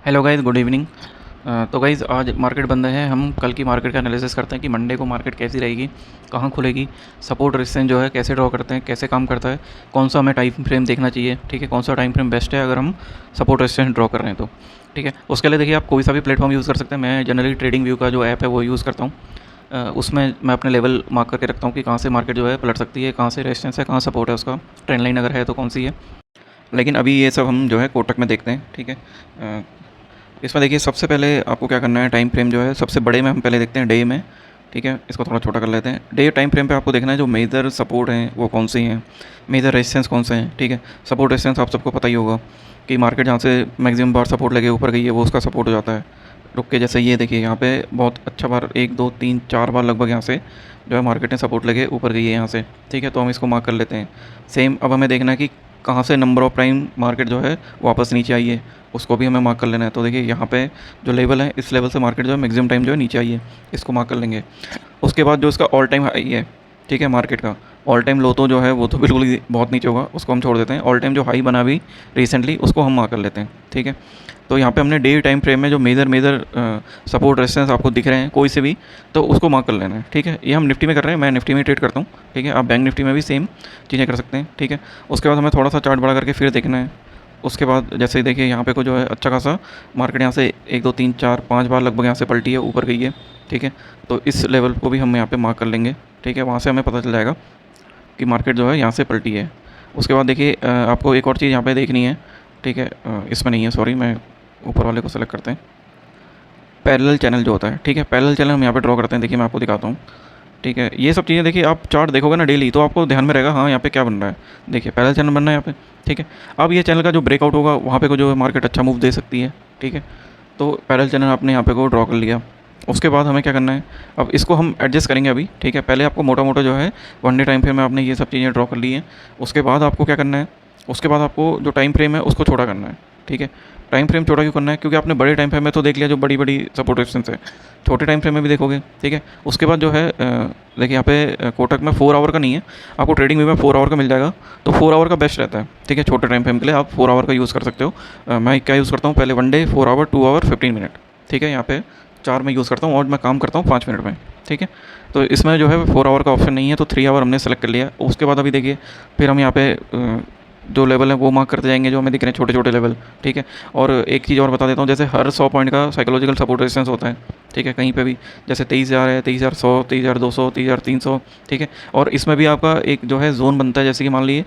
Hello guys, good evening. तो guys आज market बंद है। हम कल की मार्केट का एनालिसिस करते हैं कि मंडे को मार्केट कैसी रहेगी, कहाँ खुलेगी, सपोर्ट रेजिस्टेंस जो है कैसे ड्रॉ करते हैं, कैसे काम करता है, कौन सा हमें टाइम फ्रेम देखना चाहिए, ठीक है, कौन सा टाइम फ्रेम बेस्ट है अगर हम सपोर्ट रेजिस्टेंस ड्रॉ कर रहे हैं तो। ठीक है, उसके लिए देखिए आप कोई सा भी प्लेटफॉर्म यूज़ कर सकते हैं। मैं जनरली ट्रेडिंग व्यू का जो ऐप है वो यूज़ करता हूँ। उसमें मैं अपने लेवल मार्क करके रखता हूँ कि कहाँ से मार्केट जो है पलट सकती है, कहाँ से रेजिस्टेंस है, कहाँ सपोर्ट है, उसका ट्रेंड लाइन अगर है तो कौन सी है। लेकिन अभी ये सब हम जो है कोटक में देखते हैं। ठीक है, इसमें देखिए सबसे पहले आपको क्या करना है, टाइम फ्रेम जो है सबसे बड़े में हम पहले देखते हैं डे में। ठीक है, इसको थोड़ा छोटा कर लेते हैं। डे टाइम फ्रेम पे आपको देखना है जो मेजर सपोर्ट हैं वो कौन सी हैं, मेजर रेजिस्टेंस कौन से हैं। ठीक है, सपोर्ट रेजिस्टेंस आप सबको पता ही होगा कि मार्केट जहाँ से मैक्सिमम बार सपोर्ट लगे ऊपर गई है वो उसका सपोर्ट हो जाता है रुक के। जैसे ये देखिए यहाँ पे बहुत अच्छा बार 1 2 3 4 बार लगभग यहाँ से जो है मार्केट ने सपोर्ट लगे ऊपर गई है यहाँ से। ठीक है, तो हम इसको मार्क कर लेते हैं। सेम अब हमें देखना है कि कहाँ से नंबर ऑफ टाइम मार्केट जो है वापस नीचे आई है, उसको भी हमें मार्क कर लेना है। तो देखिए यहाँ पे जो लेवल है इस लेवल से मार्केट जो है मैक्सिमम टाइम जो है नीचे आई है, इसको मार्क कर लेंगे। उसके बाद जो इसका ऑल टाइम हाई है, ठीक है, मार्केट का ऑल टाइम लो तो जो है वो तो बिल्कुल ही बहुत नीचे होगा, उसको हम छोड़ देते हैं। ऑल टाइम जो हाई बना भी रिसेंटली उसको हम मार्क कर लेते हैं। ठीक है, तो यहाँ पे हमने डे टाइम फ्रेम में जो मेजर मेजर सपोर्ट रेजिस्टेंस आपको दिख रहे हैं कोई से भी, तो उसको मार्क कर लेना है। ठीक है, ये हम निफ्टी में कर रहे हैं, मैं निफ्टी में ट्रेड करता हूँ। ठीक है, आप बैंक निफ्टी में भी सेम चीज़ें कर सकते हैं। ठीक है, उसके बाद हमें थोड़ा सा चार्ट बड़ा करके फिर देखना है। उसके बाद जैसे देखिए यहाँ पे को जो है अच्छा खासा मार्केट यहाँ से 1 2 3 4 5 बार लगभग यहाँ से पलटी है, ऊपर गई है। ठीक है, तो इस लेवल को भी हम यहाँ पे मार्क कर लेंगे। ठीक है, वहाँ से हमें पता चल जाएगा कि मार्केट जो है यहाँ से पलटी है। उसके बाद देखिए आपको एक और चीज़ यहाँ पे देखनी है। ठीक है, इसमें नहीं है, सॉरी, मैं ऊपर वाले को सेलेक्ट करते हैं। पैरेलल चैनल जो होता है, ठीक है, पैरेलल चैनल हम यहाँ पे ड्रॉ करते हैं। देखिए मैं आपको दिखाता हूँ। ठीक है, ये सब चीज़ें देखिए आप चार्ट देखोगे ना डेली तो आपको ध्यान में रहेगा, हाँ यहाँ पे क्या बन रहा है। देखिए पैरेलल चैनल बन रहा है यहाँ पे। ठीक है, अब ये चैनल का जो ब्रेकआउट होगा वहाँ पे को जो है मार्केट अच्छा मूव दे सकती है। ठीक है, तो पैरेलल चैनल आपने यहाँ पे को ड्रॉ कर लिया। उसके बाद हमें क्या करना है, अब इसको हम एडजस्ट करेंगे अभी। ठीक है, पहले आपको मोटा मोटा जो है वन डे टाइम फ्रेम में आपने ये सब चीज़ें ड्रॉ कर ली हैं। उसके बाद आपको क्या करना है, उसके बाद आपको जो टाइम फ्रेम है उसको छोटा करना है। ठीक है, टाइम फ्रेम छोटा क्यों करना है, क्योंकि आपने बड़े टाइम फ्रेम में तो देख लिया जो बड़ी बड़ी सपोर्ट रेजिस्टेंस है, छोटे टाइम फ्रेम में भी देखोगे। ठीक है, उसके बाद जो है देखिए यहाँ पे कोटक में 4 आवर का नहीं है, आपको ट्रेडिंग व्यू में 4 आवर का मिल जाएगा। तो 4 आवर का बेस्ट रहता है। ठीक है, छोटे टाइम फ्रेम के लिए आप 4 आवर का यूज़ कर सकते हो। मैं क्या यूज़ करता हूँ, पहले 1 डे 4 आवर 2 आवर 15 मिनट। ठीक है, यहाँ पे 4 में यूज़ करता हूँ और मैं काम करता हूँ 5 मिनट में। ठीक है, तो इसमें जो है 4 आवर का ऑप्शन नहीं है, तो 3 आवर हमने सेलेक्ट कर लिया। उसके बाद अभी देखिए फिर हम यहाँ पे जो लेवल है वो मार्क करते जाएंगे जो हमें दिख रहे हैं छोटे छोटे लेवल। ठीक है, और एक चीज़ और बता देता हूँ, जैसे हर 100 पॉइंट का साइकोलॉजिकल सपोर्ट रेजिस्टेंस होता है। ठीक है, कहीं पे भी जैसे 23,000 है, 23,100, 23,200, 23,300। ठीक है, और इसमें भी आपका एक जो है जोन बनता है, जैसे कि मान लीजिए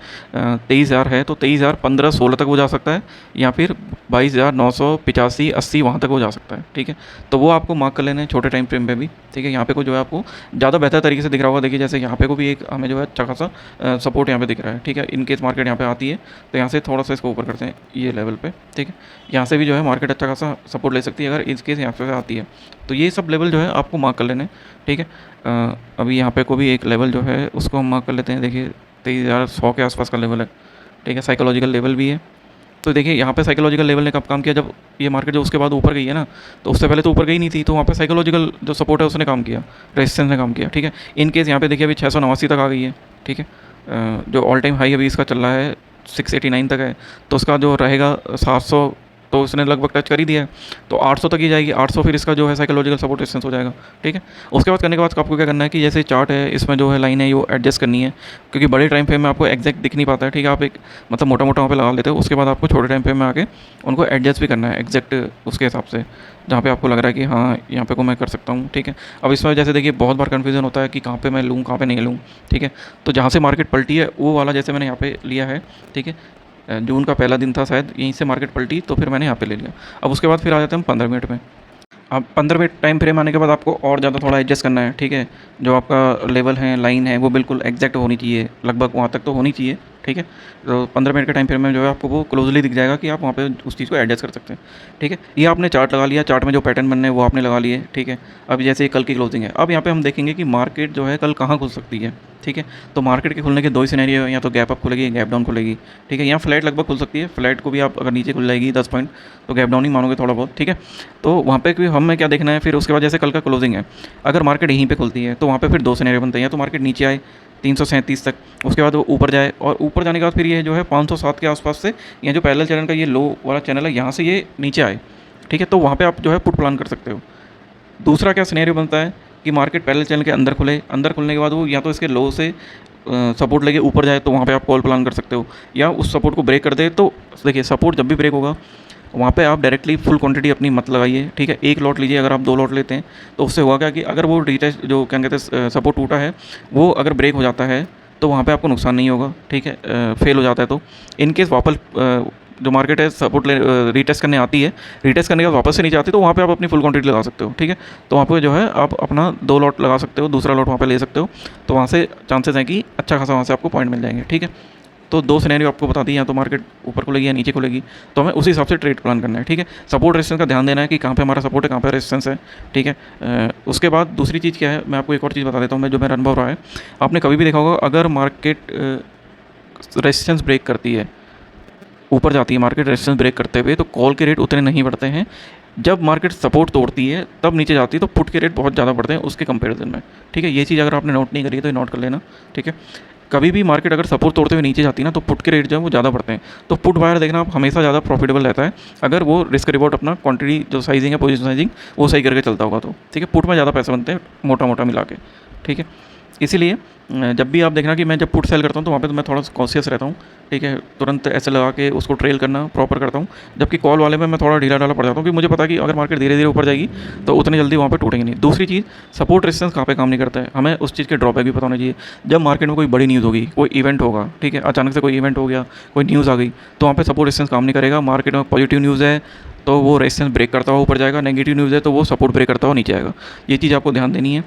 23,000 है तो 23,000 15 16 तक वो जा सकता है, या फिर 22,985 80 वहाँ तक वो जा सकता है। ठीक है, तो वो आपको मार्क कर लेना है छोटे टाइम फ्रेम पे भी। ठीक है, यहाँ पे को जो है आपको ज़्यादा बेहतर तरीके से दिख रहा होगा। देखिए जैसे यहाँ पे को भी एक हमें जो है अच्छा खासा सपोर्ट यहाँ पे दिख रहा है। ठीक है, इन केस मार्केट यहाँ पे आती है तो यहाँ से थोड़ा सा इसको ऊपर करते हैं ये लेवल पे। ठीक है, यहाँ से भी जो है मार्केट अच्छा खासा सपोर्ट ले सकती है अगर इस केस यहाँ से आती है। तो ये सब लेवल जो है आपको मार्क कर लेने हैं। ठीक है, अभी यहाँ पे को भी एक लेवल जो है उसको हम मार्क कर लेते हैं। देखिए 23,100 के आसपास का लेवल है। ठीक है, साइकोलॉजिकल लेवल भी है। तो देखिए यहाँ पे साइकोलॉजिकल लेवल ने कब काम किया, जब ये मार्केट जो उसके बाद ऊपर गई है ना, तो उससे पहले तो ऊपर गई नहीं थी, तो वहाँ पे साइकोलॉजिकल जो सपोर्ट है उसने काम किया, रेजिस्टेंस ने काम किया। ठीक है, इन केस यहाँ पे देखिए अभी 689 तक आ गई है। ठीक है, जो ऑल टाइम हाई अभी इसका चल रहा है 689 तक है, तो उसका जो रहेगा 700, तो उसने लगभग टच कर ही दिया है, तो 800 तक ही जाएगी। 800 फिर इसका जो है साइकोलॉजिकल सपोर्ट रेजिस्टेंस हो जाएगा। ठीक है, उसके बाद करने के बाद आपको क्या करना है कि जैसे चार्ट है इसमें जो है लाइन है वो एडजस्ट करनी है, क्योंकि बड़े टाइम फ्रेम में आपको एग्जैक्ट दिख नहीं पाता है। ठीक है, आप एक मतलब मोटा मोटा वहाँ पे लगा लेते हो, उसके बाद आपको छोटे टाइम फ्रेम में आके उनको एडजस्ट भी करना है एग्जैक्ट उसके हिसाब से, जहाँ पे आपको लग रहा है कि हाँ यहाँ पे को मैं कर सकता हूँ। ठीक है, अब इसमें जैसे देखिए बहुत बार कन्फ्यूजन होता है कि कहाँ पे मैं लूँ कहाँ पे नहीं लूँ। ठीक है, तो जहाँ से मार्केट पलटी है वो वाला जैसे मैंने यहाँ पे लिया है। ठीक है, जून का पहला दिन था शायद, यहीं से मार्केट पलटी तो फिर मैंने यहाँ पे ले लिया। अब उसके बाद फिर आ जाते हैं हम 15 मिनट में। अब 15 मिनट टाइम फ्रेम आने के बाद आपको और ज़्यादा थोड़ा एडजस्ट करना है। ठीक है, जो आपका लेवल है लाइन है वो बिल्कुल एग्जैक्ट होनी चाहिए, लगभग वहाँ तक तो होनी चाहिए। ठीक है, तो 15 मिनट के टाइम फ्रेम में जो है आपको वो क्लोजली दिख जाएगा कि आप वहाँ पे उस चीज़ को एडजस्ट कर सकते हैं। ठीक है, ये आपने चार्ट लगा लिया, चार्ट में जो पैटर्न बनने हैं वो आपने लगा लिए। ठीक है, अब जैसे कल की क्लोजिंग है, अब यहाँ पे हम देखेंगे कि मार्केट जो है कल कहाँ खुल सकती है। ठीक है, तो मार्केट के खुलने के दो ही सिनेरियो है, या तो गैप अप खुलेगी, गैप डाउन खुलेगी। ठीक है, यहाँ फ्लैट लगभग खुल सकती है, फ्लैट को भी आप अगर नीचे खुल जाएगी 10 पॉइंट तो गैप डाउन ही मानोगे थोड़ा बहुत। ठीक है, तो वहाँ पे हमें क्या देखना है फिर उसके बाद, जैसे कल का क्लोजिंग है, अगर मार्केट यहीं पे खुलती है तो वहाँ पे फिर दो सिनेरियो बनते हैं, या तो मार्केट नीचे आए 337 तक, उसके बाद वो ऊपर जाए, और ऊपर जाने के बाद फिर ये जो है 507 के आसपास से, या जो पैरेलल चैनल का ये लो वाला चैनल है यहाँ से ये नीचे आए। ठीक है, तो वहाँ पे आप जो है पुट प्लान कर सकते हो। दूसरा क्या सिनेरियो बनता है कि मार्केट पैरेलल चैनल के अंदर खुले, अंदर खुलने के बाद वो या तो इसके लो से सपोर्ट लेके ऊपर जाए, तो वहाँ पे आप कॉल प्लान कर सकते हो, या उस सपोर्ट को ब्रेक कर दे। तो देखिए, सपोर्ट जब भी ब्रेक होगा वहाँ पे आप डायरेक्टली फुल क्वांटिटी अपनी मत लगाइए, ठीक है। एक लॉट लीजिए, अगर आप 2 लॉट लेते हैं तो उससे होगा क्या कि अगर वो रिटेस्ट जो क्या कहते हैं सपोर्ट टूटा है वो अगर ब्रेक हो जाता है तो वहाँ पे आपको नुकसान नहीं होगा, ठीक है। फेल हो जाता है तो इन केस वापस जो मार्केट है सपोर्ट रीटेस्ट करने आती है, रीटेस्ट करने के बाद वापस से नीचे आती है, तो वहाँ पे आप अपनी फुल क्वांटिटी लगा सकते हो, ठीक है। तो वहाँ पे जो है आप अपना 2 लॉट लगा सकते हो, दूसरा लॉट वहाँ पे ले सकते हो, तो वहाँ से चांसेस हैं कि अच्छा खासा वहाँ से आपको पॉइंट मिल जाएंगे, ठीक है। तो 2 सिनेरियो आपको बता दी, या तो मार्केट ऊपर खुलेगी या नीचे खुलेगी, तो हमें उसी हिसाब से ट्रेड प्लान करना है, ठीक है। सपोर्ट रेजिस्टेंस का ध्यान देना है कि कहाँ पे हमारा सपोर्ट है, कहाँ पे रेजिस्टेंस है, ठीक है। उसके बाद दूसरी चीज़ क्या है, मैं आपको एक और चीज़ बता देता हूँ, मैं जो मेरा अनुभव रहा है। आपने कभी भी देखा होगा अगर मार्केट रेजिस्टेंस ब्रेक करती है, ऊपर जाती है मार्केट रेजिस्टेंस ब्रेक करते हुए, तो कॉल के रेट उतने नहीं बढ़ते हैं। जब मार्केट सपोर्ट तोड़ती है तब नीचे जाती है तो पुट के रेट बहुत ज़्यादा बढ़ते हैं उसके कंपैरिजन में, ठीक है। ये चीज़ अगर आपने नोट नहीं करी है तो ये नोट कर लेना, ठीक है। कभी भी मार्केट अगर सपोर्ट तोड़ते हुए नीचे जाती है ना, तो पुट के रेट जो है वो ज़्यादा बढ़ते हैं। तो पुट बायर देखना आप हमेशा ज़्यादा प्रॉफिटेबल रहता है अगर वो रिस्क रिवॉर्ड अपना क्वांटिटी जो साइजिंग है, पोजीशन साइजिंग वो सही करके चलता होगा तो, ठीक है। पुट में ज़्यादा पैसे बनते हैं मोटा मोटा मिला के, ठीक है। इसीलिए जब भी आप देखना कि मैं जब पुट सेल करता हूँ तो वहाँ पे तो मैं थोड़ा कॉन्शियस रहता हूँ, ठीक है। तुरंत ऐसे लगा के उसको ट्रेल करना प्रॉपर करता हूँ, जबकि कॉल वाले में मैं थोड़ा ढीला ढाला पड़ जाता हूँ, क्योंकि मुझे पता है कि अगर मार्केट धीरे धीरे ऊपर जाएगी तो उतनी जल्दी वहाँ पे टूटेंगे नहीं। दूसरी चीज़, सपोर्ट रेजिस्टेंस कहाँ पे काम नहीं करता है, हमें उस चीज़ के ड्रॉबैक भी पता होना चाहिए। जब मार्केट में कोई बड़ी न्यूज़ होगी, कोई इवेंट होगा, ठीक है, अचानक से कोई इवेंट हो गया, कोई न्यूज़ आ गई, तो वहाँ पर सपोर्ट रेजिस्टेंस काम नहीं करेगा। मार्केट में पॉजिटिव न्यूज़ है तो वो रेजिस्टेंस ब्रेक करता हुआ ऊपर जाएगा, नेगेटिव न्यूज़ है तो वो सपोर्ट ब्रेक करता हुआ नीचे आएगा। ये चीज़ आपको ध्यान देनी है।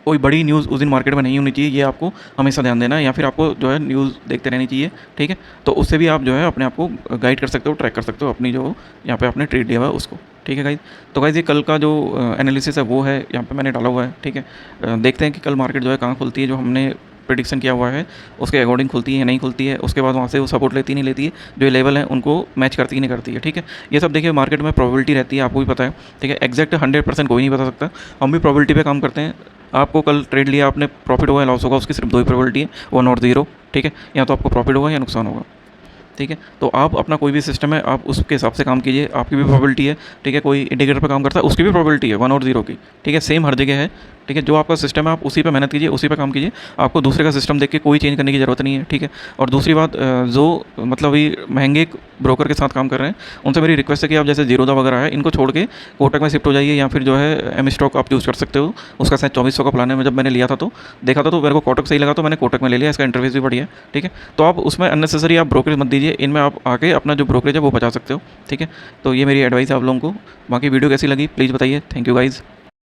कोई बड़ी न्यूज़ उस दिन मार्केट में नहीं होनी चाहिए, ये आपको हमेशा ध्यान देना है, या फिर आपको जो है न्यूज़ देखते रहनी चाहिए, ठीक है। तो उससे भी आप जो है अपने आप को गाइड कर सकते हो, ट्रैक कर सकते हो अपनी जो यहाँ पे आपने ट्रेड लिया हुआ है उसको, ठीक है गाइज। तो गाइज ये कल का जो एनालिसिस है वो है यहाँ पे मैंने डाला हुआ है, ठीक है। देखते हैं कि कल मार्केट जो है कहाँ खुलती है, जो हमने प्रेडिक्शन किया हुआ है उसके अकॉर्डिंग खुलती है या नहीं खुलती है। उसके बाद वहाँ से वो सपोर्ट लेती नहीं लेती है, जो लेवल है उनको मैच करती नहीं करती है, ठीक है। ये सब देखिए मार्केट में प्रोबेबिलिटी रहती है, आपको भी पता है, ठीक है। एग्जैक्ट 100% कोई नहीं बता सकता, हम भी प्रोबेबिलिटी पे काम करते हैं। आपको कल ट्रेड लिया आपने, प्रॉफिट होगा या लॉस होगा उसकी सिर्फ 2 ही प्रोबेबिलिटी है, 1 और 0, ठीक है। या तो आपको प्रॉफिट होगा या नुकसान होगा, ठीक है। तो आप अपना कोई भी सिस्टम है आप उसके हिसाब से काम कीजिए, आपकी भी प्रोबेबिलिटी है, ठीक है। कोई इंडिकेटर पे काम करता है उसकी भी प्रोबेबिलिटी है 1 और 0 की, ठीक है। सेम हर जगह है, ठीक है। जो आपका सिस्टम है आप उसी पे मेहनत कीजिए, उसी पे काम कीजिए, आपको दूसरे का सिस्टम देख के कोई चेंज करने की ज़रूरत नहीं है, ठीक है। और दूसरी बात, जो मतलब अभी महंगे ब्रोकर के साथ काम कर रहे हैं उनसे मेरी रिक्वेस्ट है कि आप जैसे जीरोधा वगैरह है इनको छोड़ के कोटक में शिफ्ट हो जाइए, या फिर जो है एम स्टॉक आप यूज़ कर सकते हो। उसका शायद 2400 का प्लान है। मैं जब मैंने लिया था तो देखा था तो मेरे को कोटक सही लगा तो मैंने कोटक में ले लिया, इसका इंटरफेस भी बढ़िया है, ठीक है। तो आप उसमें अननेसेसरी आप ब्रोकरेज मत दीजिए, इनमें आप आके अपना जो ब्रोकरेज है वो बचा सकते हो, ठीक है। तो ये मेरी एडवाइस है आप लोगों को। बाकी वीडियो कैसी लगी प्लीज़ बताइए। Thank you guys.